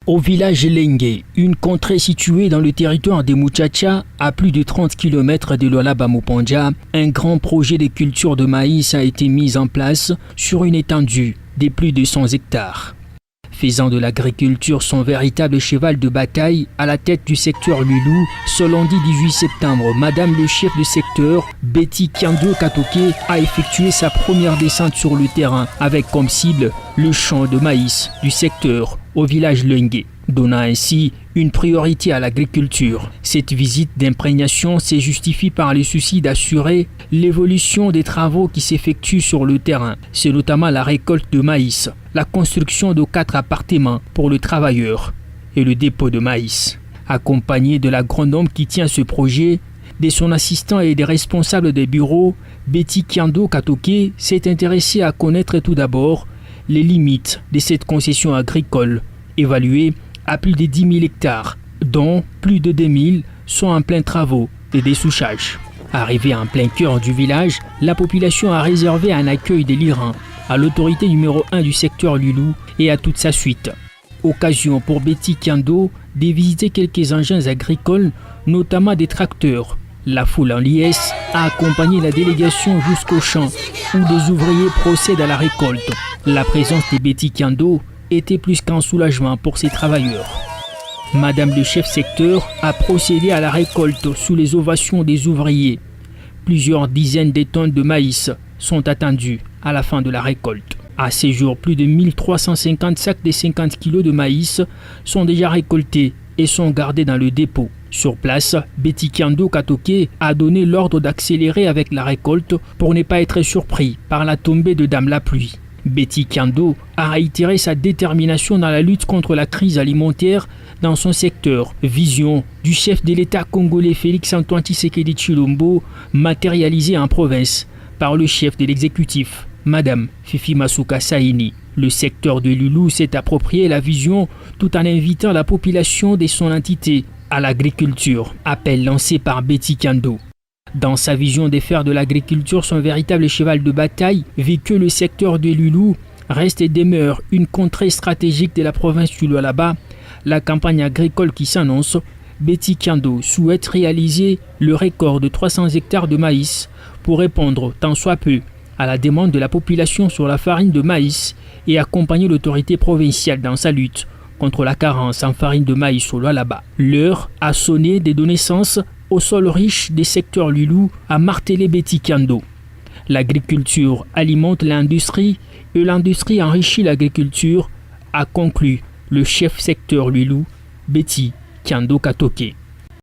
Au village Lengue, une contrée située dans le territoire des Muchacha, à plus de 30 km de Lualaba-Mupondja, un grand projet de culture de maïs a été mis en place sur une étendue de plus de 100 hectares. Faisant de l'agriculture son véritable cheval de bataille, à la tête du secteur Lulu, ce lundi 18 septembre, Madame le chef de secteur, Betty Kiando Katoke, a effectué sa première descente sur le terrain avec comme cible le champ de maïs du secteur au village Lengue, donnant ainsi une priorité à l'agriculture. Cette visite d'imprégnation se justifie par le souci d'assurer l'évolution des travaux qui s'effectuent sur le terrain. C'est notamment la récolte de maïs, la construction de 4 appartements pour le travailleur et le dépôt de maïs. Accompagné de l'agronome qui tient ce projet, de son assistant et des responsables des bureaux, Betty Kiando Katoke s'est intéressée à connaître tout d'abord les limites de cette concession agricole, évaluée à plus de 10 000 hectares, dont plus de 2 000 sont en plein travaux de dessouchage. Arrivée en plein cœur du village, la population a réservé un accueil délirant à l'autorité numéro 1 du secteur Lulu et à toute sa suite. Occasion pour Betty Kiando de visiter quelques engins agricoles, notamment des tracteurs. La foule en liesse a accompagné la délégation jusqu'au champ où des ouvriers procèdent à la récolte. La présence de Betty Kiando était plus qu'un soulagement pour ses travailleurs. Madame le chef secteur a procédé à la récolte sous les ovations des ouvriers. Plusieurs dizaines de tonnes de maïs sont attendues à la fin de la récolte. À ce jour, plus de 1350 sacs de 50 kg de maïs sont déjà récoltés et sont gardés dans le dépôt. Sur place, Betty Kiando Katoke a donné l'ordre d'accélérer avec la récolte pour ne pas être surpris par la tombée de Dame la pluie. Betty Kiando a réitéré sa détermination dans la lutte contre la crise alimentaire dans son secteur. Vision du chef de l'État congolais Félix-Antoine Tshisekedi Tshilombo, matérialisée en province par le chef de l'exécutif, Madame Fifi Masuka Saini. Le secteur de Lulu s'est approprié la vision tout en invitant la population de son entité à l'agriculture. Appel lancé par Betty Kiando. Dans sa vision de faire de l'agriculture son véritable cheval de bataille, vu que le secteur de Lulu reste et demeure une contrée stratégique de la province du Lualaba, la campagne agricole qui s'annonce, Betty Kiando souhaite réaliser le record de 300 hectares de maïs pour répondre tant soit peu à la demande de la population sur la farine de maïs et accompagner l'autorité provinciale dans sa lutte contre la carence en farine de maïs au Lualaba. L'heure a sonné de donner naissance au sol riche des secteurs Lulu, a martelé Betty Kiando. L'agriculture alimente l'industrie et l'industrie enrichit l'agriculture, a conclu le chef secteur Lulu, Betty Kiando Katoke.